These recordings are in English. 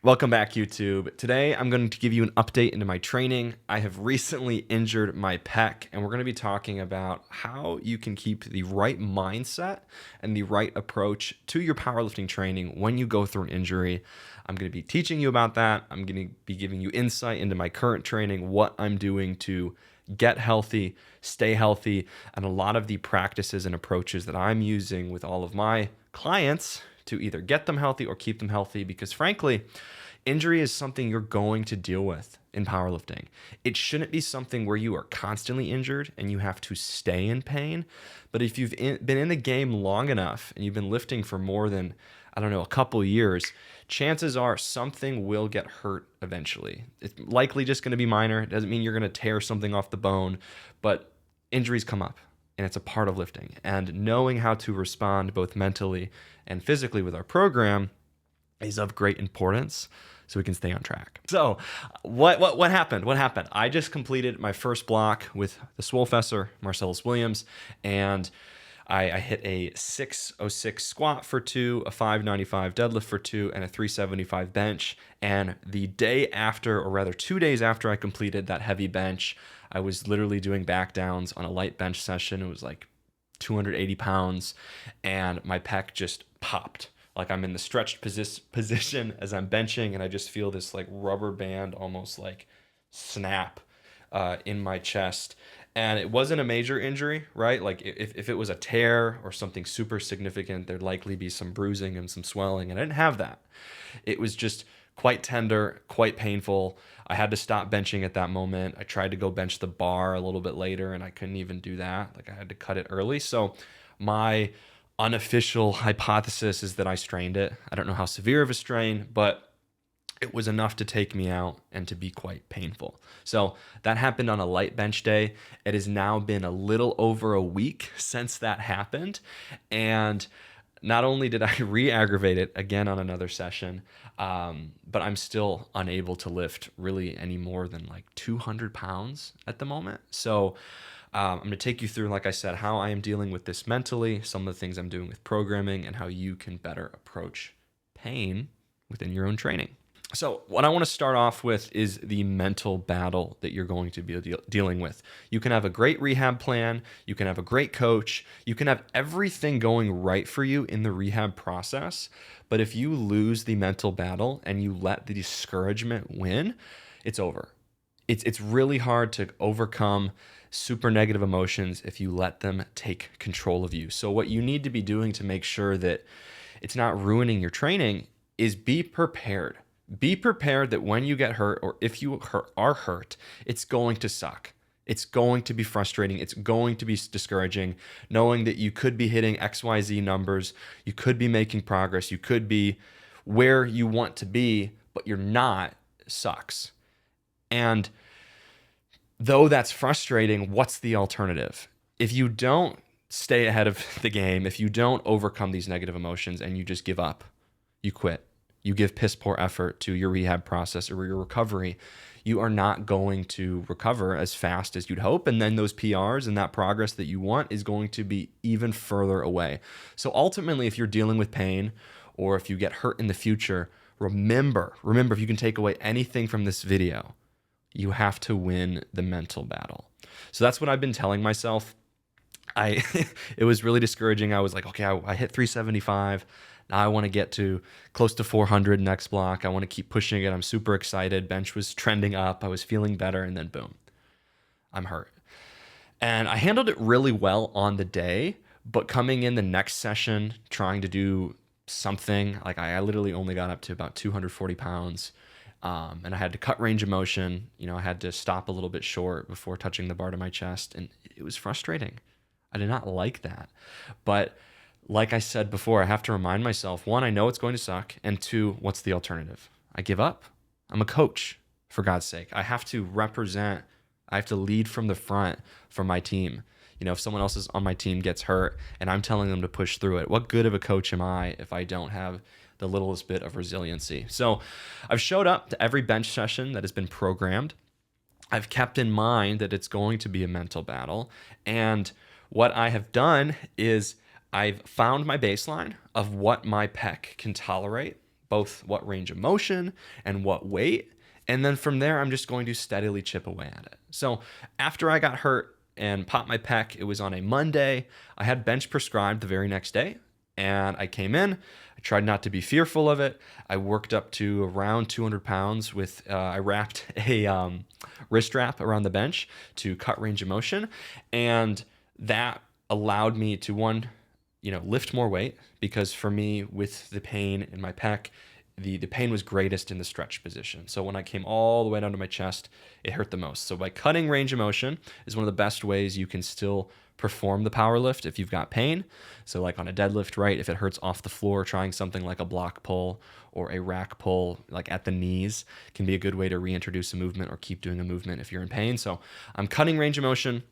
Welcome back, YouTube. Today, I'm going to give you an update into my training. I have recently injured my pec, and we're going to be talking about how you can keep the right mindset and the right approach to your powerlifting training when you go through an injury. I'm going to be teaching you about that. I'm going to be giving you insight into my current training, what I'm doing to get healthy, stay healthy, and a lot of the practices and approaches that I'm using with all of my clients to either get them healthy or keep them healthy, because frankly, injury is something you're going to deal with in powerlifting. It shouldn't be something where you are constantly injured and you have to stay in pain. But if you've been in the game long enough and you've been lifting for more than, a couple years, chances are something will get hurt eventually. It's likely just going to be minor. It doesn't mean you're going to tear something off the bone, but injuries come up. And it's a part of lifting. And knowing how to respond both mentally and physically with our program is of great importance so we can stay on track. So what happened? What happened? I just completed my first block with the Swolefessor, Marcellus Williams, and I hit a 606 squat for 2, a 595 deadlift for 2, and a 375 bench. And the day after, or rather 2 days after I completed that heavy bench, I was literally doing back downs on a light bench session. It was like 280 pounds, and my pec just popped. Like I'm in the stretched position as I'm benching, and I just feel this like rubber band almost like snap in my chest. And it wasn't a major injury, right? Like if it was a tear or something super significant, there'd likely be some bruising and some swelling, and I didn't have that. It was just quite tender, quite painful. I had to stop benching at that moment. I tried to go bench the bar a little bit later, and I couldn't even do that. Like I had to cut it early. So my unofficial hypothesis is that I strained it. I don't know how severe of a strain, but it was enough to take me out and to be quite painful. So that happened on a light bench day. It has now been a little over a week since that happened. And not only did I re-aggravate it again on another session, but I'm still unable to lift really any more than like 200 pounds at the moment. So I'm going to take you through, like I said, how I am dealing with this mentally, some of the things I'm doing with programming, and how you can better approach pain within your own training. So what I want to start off with is the mental battle that you're going to be dealing with. You can have a great rehab plan. You can have a great coach. You can have everything going right for you in the rehab process. But if you lose the mental battle and you let the discouragement win, it's over. It's really hard to overcome super negative emotions if you let them take control of you. So what you need to be doing to make sure that it's not ruining your training is be prepared. Be prepared that when you get hurt, or if you are hurt, it's going to suck. It's going to be frustrating. It's going to be discouraging, knowing that you could be hitting XYZ numbers. You could be making progress. You could be where you want to be, but you're not. Sucks. And though that's frustrating, what's the alternative? If you don't stay ahead of the game, if you don't overcome these negative emotions and you just give up, you quit, you give piss poor effort to your rehab process or your recovery, you are not going to recover as fast as you'd hope. And then those PRs and that progress that you want is going to be even further away. So ultimately, if you're dealing with pain or if you get hurt in the future, remember, if you can take away anything from this video, you have to win the mental battle. So that's what I've been telling myself. It was really discouraging. I was like, okay, I hit 375. Now I want to get to close to 400 next block. I want to keep pushing it. I'm super excited. Bench was trending up. I was feeling better. And then boom, I'm hurt. And I handled it really well on the day, but coming in the next session, trying to do something, like I literally only got up to about 240 pounds. And I had to cut range of motion. I had to stop a little bit short before touching the bar to my chest. And it was frustrating. I did not like that. But like I said before, I have to remind myself, one, I know it's going to suck. And two, what's the alternative? I give up. I'm a coach, for God's sake. I have to represent, I have to lead from the front for my team. If someone else is on my team gets hurt and I'm telling them to push through it, what good of a coach am I if I don't have the littlest bit of resiliency? So I've showed up to every bench session that has been programmed. I've kept in mind that it's going to be a mental battle. And what I have done is I've found my baseline of what my pec can tolerate both what range of motion and what weight. And then from there, I'm just going to steadily chip away at it. So after I got hurt and popped my pec, it was on a Monday. I had bench prescribed the very next day. And I came in, I tried not to be fearful of it. I worked up to around 200 pounds with, I wrapped a wrist wrap around the bench to cut range of motion. And that allowed me to, one, lift more weight, because for me, with the pain in my pec, the pain was greatest in the stretch position. So when I came all the way down to my chest, it hurt the most. So by cutting range of motion is one of the best ways you can still perform the power lift if you've got pain. So like on a deadlift, right, if it hurts off the floor, trying something like a block pull or a rack pull like at the knees can be a good way to reintroduce a movement or keep doing a movement if you're in pain. So I'm cutting range of motion,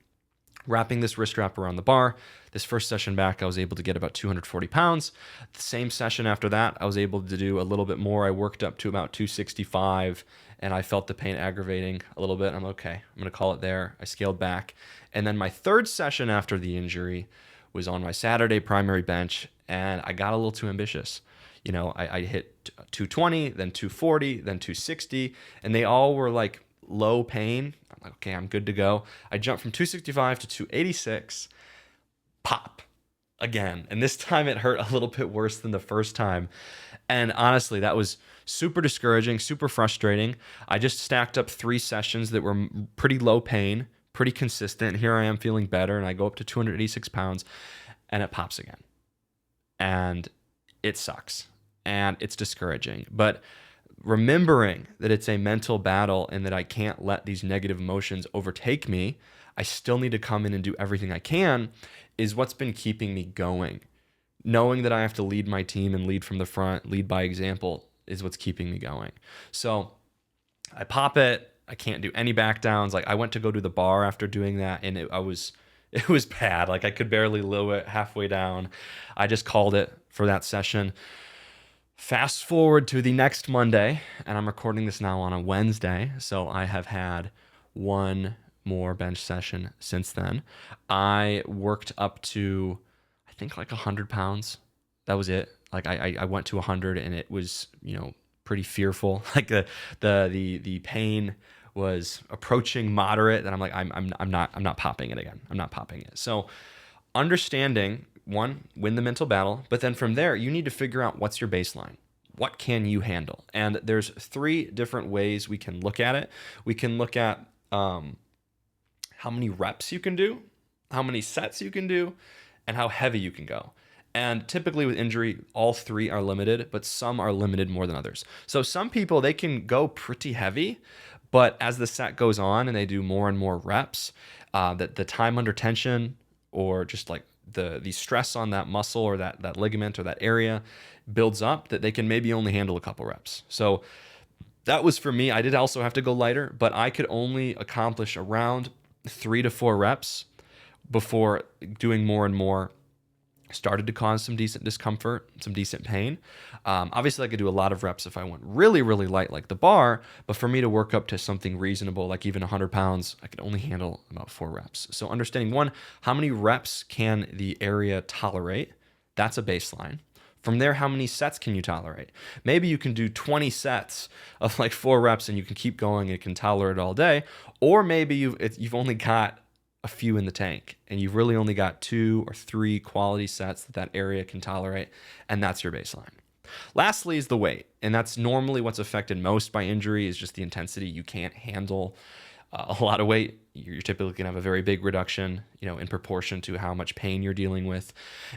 wrapping this wrist wrap around the bar. This first session back, I was able to get about 240 pounds. The same session after that, I was able to do a little bit more. I worked up to about 265, and I felt the pain aggravating a little bit. I'm okay. I'm going to call it there. I scaled back. And then my third session after the injury was on my Saturday primary bench, and I got a little too ambitious. I hit 220, then 240, then 260, and they all were like low pain. I'm like, okay, I'm good to go. I jumped from 265 to 286, pop again. And this time it hurt a little bit worse than the first time. And honestly, that was super discouraging, super frustrating. I just stacked up 3 sessions that were pretty low pain, pretty consistent. Here I am feeling better, and I go up to 286 pounds, and it pops again. And it sucks, and it's discouraging. But remembering that it's a mental battle and that I can't let these negative emotions overtake me, I still need to come in and do everything I can, is what's been keeping me going. Knowing that I have to lead my team and lead from the front, lead by example, is what's keeping me going. So I pop it. I can't do any back downs. Like, I went to go to the bar after doing that, and it was bad. Like, I could barely low it halfway down. I just called it for that session. Fast forward to the next Monday, and I'm recording this now on a Wednesday, so I have had one more bench session since then. I worked up to, I think, like 100 pounds. That was it. Like, I went to 100, and it was, pretty fearful. Like the pain was approaching moderate, and I'm like, I'm not popping it again. I'm not popping it. So understanding, one, win the mental battle, but then from there, you need to figure out what's your baseline. What can you handle? And there's 3 different ways we can look at it. We can look at how many reps you can do, how many sets you can do, and how heavy you can go. And typically with injury, all 3 are limited, but some are limited more than others. So some people, they can go pretty heavy, but as the set goes on and they do more and more reps, that the time under tension, or just like the stress on that muscle or that ligament or that area builds up, that they can maybe only handle a couple reps. So that was for me. I did also have to go lighter, but I could only accomplish around 3 to 4 reps before doing more and more started to cause some decent discomfort, some decent pain. Obviously, I could do a lot of reps if I went really, really light like the bar, but for me to work up to something reasonable, like even 100 pounds, I could only handle about 4 reps. So understanding, one, how many reps can the area tolerate? That's a baseline. From there, how many sets can you tolerate? Maybe you can do 20 sets of like 4 reps and you can keep going and can tolerate it all day. Or maybe you've only got a few in the tank and you've really only got 2 or 3 quality sets that area can tolerate, and that's your baseline. Lastly is the weight, and that's normally what's affected most by injury, is just the intensity. You can't handle a lot of weight. You're typically going to have a very big reduction, in proportion to how much pain you're dealing with.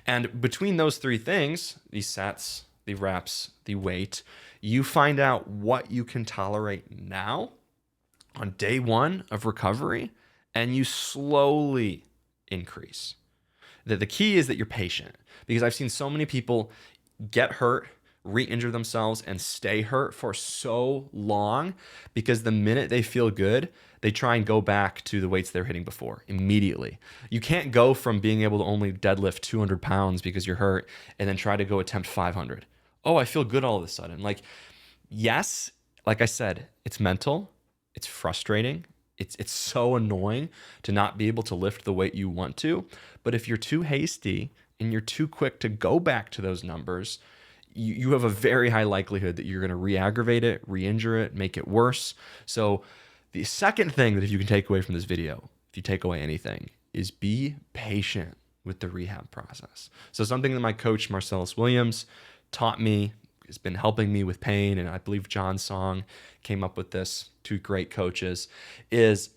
And between those 3 things, the sets, the reps, the weight, you find out what you can tolerate now on day 1 of recovery, and you slowly increase. The key is that you're patient, because I've seen so many people get hurt, re-injure themselves, and stay hurt for so long because the minute they feel good, they try and go back to the weights they're hitting before immediately. You can't go from being able to only deadlift 200 pounds because you're hurt and then try to go attempt 500. Oh, I feel good all of a sudden. Like, yes, like I said, it's mental, it's frustrating, it's so annoying to not be able to lift the weight you want to. But if you're too hasty and you're too quick to go back to those numbers, you have a very high likelihood that you're going to re-aggravate it, re-injure it, make it worse. So the second thing that if you can take away from this video, if you take away anything, is be patient with the rehab process. So something that my coach, Marcellus Williams, taught me, has been helping me with pain, and I believe John Song came up with this, two great coaches, is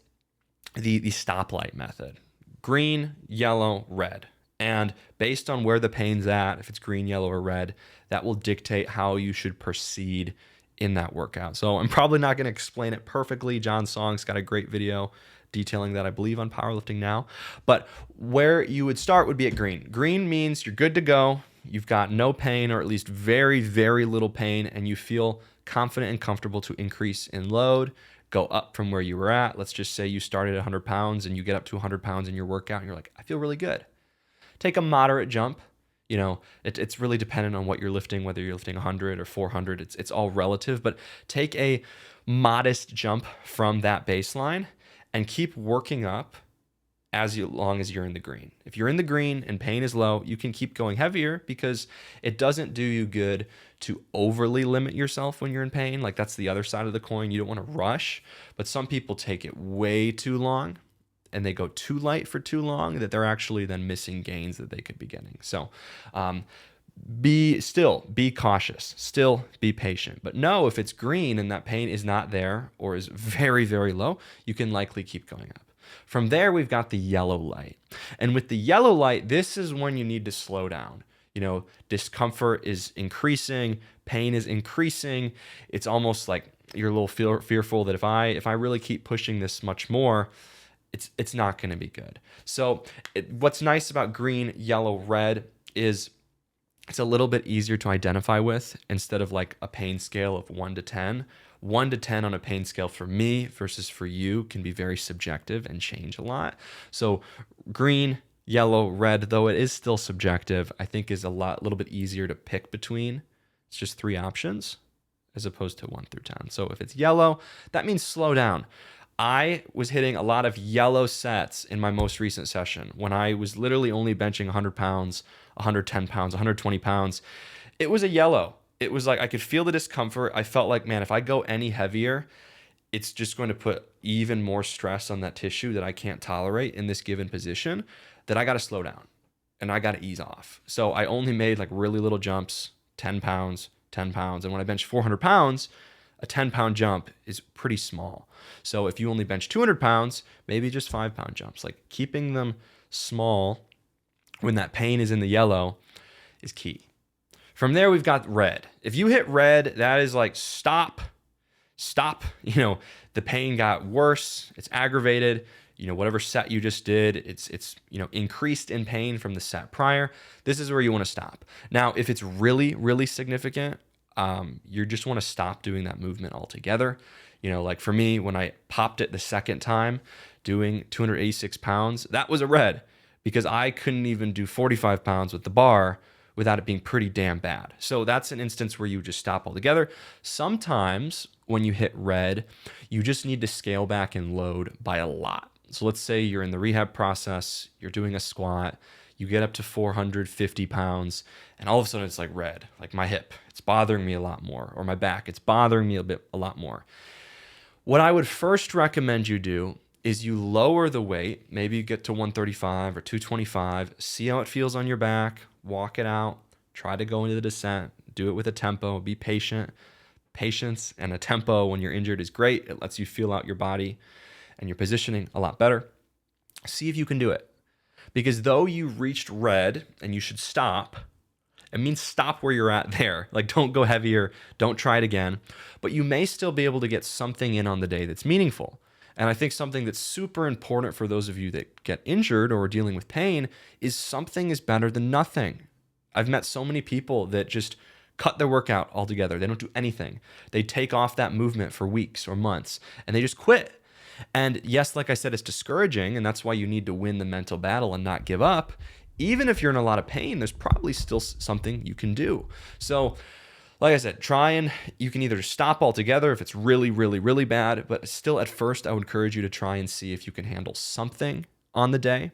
the stoplight method. Green, yellow, red. And based on where the pain's at, if it's green, yellow, or red, that will dictate how you should proceed in that workout. So I'm probably not going to explain it perfectly. John Song's got a great video detailing that, I believe, on Powerlifting Now. But where you would start would be at green. Green means you're good to go. You've got no pain, or at least very, very little pain, and you feel confident and comfortable to increase in load, go up from where you were at. Let's just say you started at 100 pounds and you get up to 100 pounds in your workout and you're like, I feel really good. Take a moderate jump. You know, it's really dependent on what you're lifting, whether you're lifting 100 or 400. It's all relative, but take a modest jump from that baseline and keep working up as long as you're in the green. If you're in the green and pain is low, you can keep going heavier because it doesn't do you good to overly limit yourself when you're in pain. Like, that's the other side of the coin. You don't want to rush, but some people take it way too long and they go too light for too long that they're actually then missing gains that they could be getting. So be cautious, still be patient, but know if it's green and that pain is not there or is very, very low, you can likely keep going up. From there, we've got the yellow light. And with the yellow light, this is when you need to slow down. You know, discomfort is increasing, pain is increasing. It's almost like you're a little fearful that if I really keep pushing this much more, it's not going to be good. So what's nice about green, yellow, red is it's a little bit easier to identify with instead of like a pain scale of 1 to 10. 1 to 10 on a pain scale for me versus for you can be very subjective and change a lot. So green, yellow, red, though it is still subjective, I think is a little bit easier to pick between. It's just 3 options as opposed to 1 through 10. So if it's yellow, that means slow down. I was hitting a lot of yellow sets in my most recent session when I was literally only benching 100 pounds, 110 pounds, 120 pounds. It was a yellow. It was like I could feel the discomfort. I felt like, man, if I go any heavier, it's just going to put even more stress on that tissue that I can't tolerate in this given position, that I got to slow down and I got to ease off. So I only made like really little jumps, 10 pounds, 10 pounds. And when I bench 400 pounds, a 10-pound jump is pretty small. So if you only bench 200 pounds, maybe just 5-pound jumps. Like, keeping them small when that pain is in the yellow is key. From there, we've got red. If you hit red, that is like stop. You know, the pain got worse. It's aggravated. You know, whatever set you just did, it's you know, increased in pain from the set prior. This is where you want to stop. Now, if it's really, really significant, you just want to stop doing that movement altogether. You know, like for me, when I popped it the second time doing 286 pounds, that was a red because I couldn't even do 45 pounds with the bar without it being pretty damn bad. So that's an instance where you just stop altogether. Sometimes when you hit red, you just need to scale back and load by a lot. So let's say you're in the rehab process, you're doing a squat, you get up to 450 pounds, and all of a sudden it's like red, like my hip, it's bothering me a lot more, or my back, it's bothering me a lot more. What I would first recommend you do is you lower the weight, maybe you get to 135 or 225, see how it feels on your back, walk it out, try to go into the descent, do it with a tempo, be patient. Patience and a tempo when you're injured is great. It lets you feel out your body and your positioning a lot better. See if you can do it. Because though you reached red and you should stop, it means stop where you're at there. Like, don't go heavier, don't try it again. But you may still be able to get something in on the day that's meaningful. And I think something that's super important for those of you that get injured or are dealing with pain is something is better than nothing. I've met so many people that just cut their workout altogether. They don't do anything. They take off that movement for weeks or months and they just quit. And yes, like I said, it's discouraging, and that's why you need to win the mental battle and not give up. Even if you're in a lot of pain, there's probably still something you can do. So like I said, you can either stop altogether if it's really, really, really bad, but still at first I would encourage you to try and see if you can handle something on the day.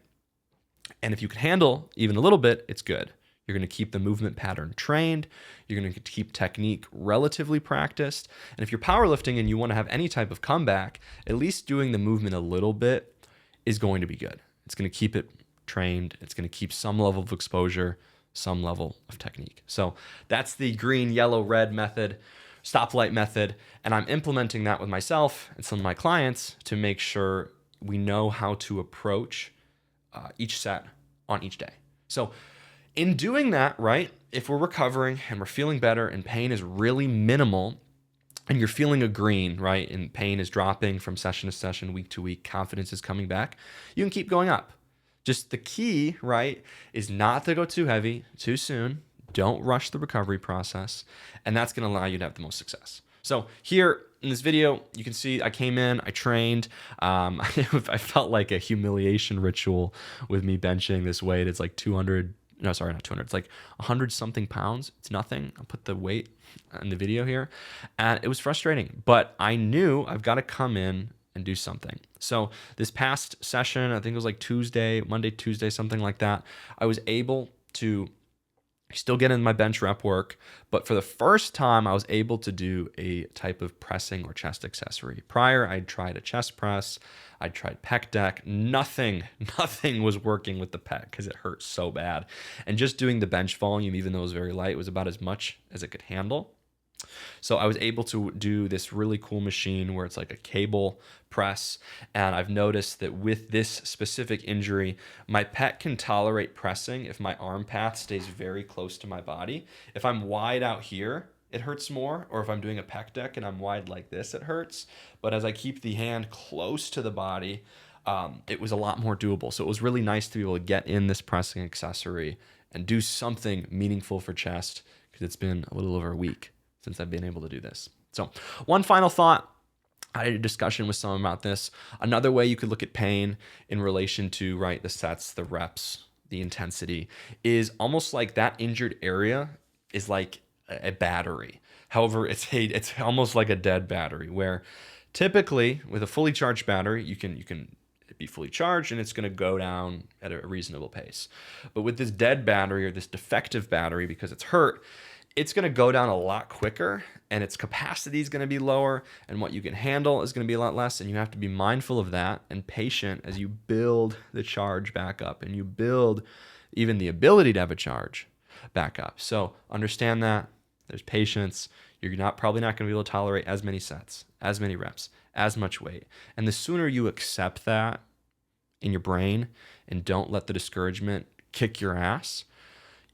And if you can handle even a little bit, it's good. You're going to keep the movement pattern trained. You're going to keep technique relatively practiced. And if you're powerlifting and you want to have any type of comeback, at least doing the movement a little bit is going to be good. It's going to keep it trained. It's going to keep some level of exposure, some level of technique. So that's the green, yellow, red method, stoplight method. And I'm implementing that with myself and some of my clients to make sure we know how to approach each set on each day. So in doing that, right, if we're recovering and we're feeling better and pain is really minimal and you're feeling a green, right, and pain is dropping from session to session, week to week, confidence is coming back, you can keep going up. Just the key, right, is not to go too heavy too soon. Don't rush the recovery process, and that's going to allow you to have the most success. So here in this video, you can see I came in, I trained. I felt like a humiliation ritual with me benching this weight. It's like 200. No, sorry, not 200. It's like 100 something pounds. It's nothing. I'll put the weight in the video here. And it was frustrating, but I knew I've got to come in and do something. So this past session, I think it was like Monday, Tuesday, something like that. I was able to still get in my bench rep work, but for the first time, I was able to do a type of pressing or chest accessory. Prior, I'd tried a chest press, I'd tried pec deck. Nothing was working with the pec because it hurt so bad. And just doing the bench volume, even though it was very light, was about as much as it could handle. So I was able to do this really cool machine where it's like a cable press. And I've noticed that with this specific injury, my pec can tolerate pressing if my arm path stays very close to my body. If I'm wide out here, it hurts more. Or if I'm doing a pec deck and I'm wide like this, it hurts. But as I keep the hand close to the body, it was a lot more doable. So it was really nice to be able to get in this pressing accessory and do something meaningful for chest because it's been a little over a week since I've been able to do this. So one final thought, I had a discussion with someone about this. Another way you could look at pain in relation to, right, the sets, the reps, the intensity, is almost like that injured area is like a battery. However, it's almost like a dead battery where typically with a fully charged battery, you can be fully charged and it's going to go down at a reasonable pace. But with this dead battery or this defective battery, because it's hurt, it's going to go down a lot quicker and its capacity is going to be lower and what you can handle is going to be a lot less. And you have to be mindful of that and patient as you build the charge back up and you build even the ability to have a charge back up. So understand that there's patience. You're probably not going to be able to tolerate as many sets, as many reps, as much weight. And the sooner you accept that in your brain and don't let the discouragement kick your ass,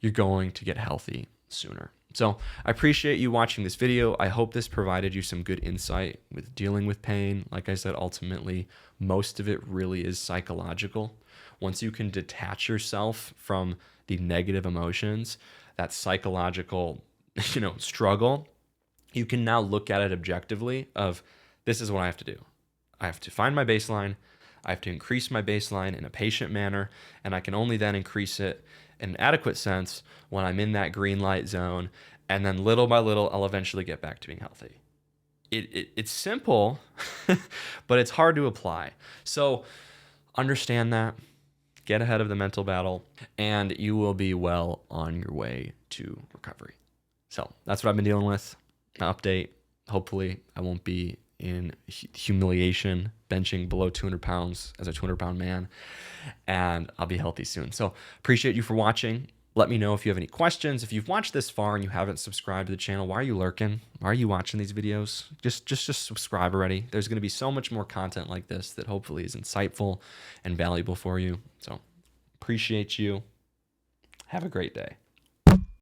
you're going to get healthy sooner. So I appreciate you watching this video. I hope this provided you some good insight with dealing with pain. Like I said, ultimately, most of it really is psychological. Once you can detach yourself from the negative emotions, that psychological, struggle, you can now look at it objectively of this is what I have to do. I have to find my baseline. I have to increase my baseline in a patient manner, and I can only then increase it in an adequate sense when I'm in that green light zone, and then little by little, I'll eventually get back to being healthy. It's simple, but it's hard to apply. So understand that, get ahead of the mental battle, and you will be well on your way to recovery. So that's what I've been dealing with. An update. Hopefully I won't be in humiliation benching below 200 pounds as a 200-pound man, and I'll be healthy soon. So appreciate you for watching. Let me know if you have any questions. If you've watched this far and you haven't subscribed to the channel, why are you lurking? Why are you watching these videos? Just subscribe already. There's going to be so much more content like this that hopefully is insightful and valuable for you. So appreciate you. Have a great day.